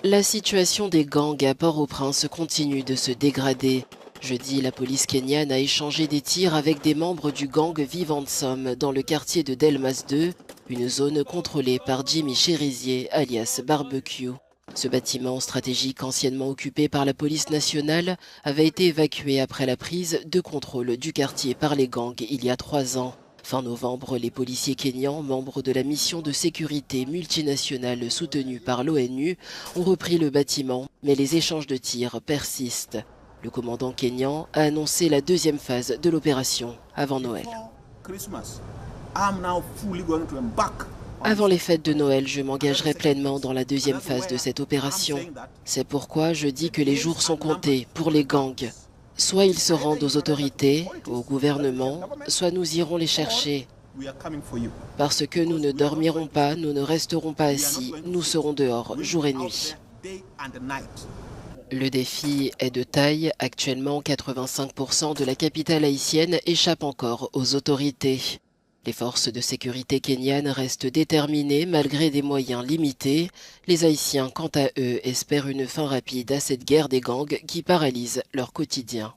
La situation des gangs à Port-au-Prince continue de se dégrader. Jeudi, la police kenyane a échangé des tirs avec des membres du gang Vivantsum dans le quartier de Delmas 2, une zone contrôlée par Jimmy Cherizier, alias Barbecue. Ce bâtiment stratégique anciennement occupé par la police nationale avait été évacué après la prise de contrôle du quartier par les gangs il y a 3 ans. Fin novembre, les policiers kényans, membres de la mission de sécurité multinationale soutenue par l'ONU, ont repris le bâtiment, mais les échanges de tirs persistent. Le commandant kényan a annoncé la deuxième phase de l'opération avant Noël. Avant les fêtes de Noël, je m'engagerai pleinement dans la deuxième phase de cette opération. C'est pourquoi je dis que les jours sont comptés pour les gangs. Soit ils se rendent aux autorités, au gouvernement, soit nous irons les chercher. Parce que nous ne dormirons pas, nous ne resterons pas assis, nous serons dehors jour et nuit. Le défi est de taille. Actuellement, 85% de la capitale haïtienne échappe encore aux autorités. Les forces de sécurité kenyanes restent déterminées malgré des moyens limités. Les Haïtiens, quant à eux, espèrent une fin rapide à cette guerre des gangs qui paralyse leur quotidien.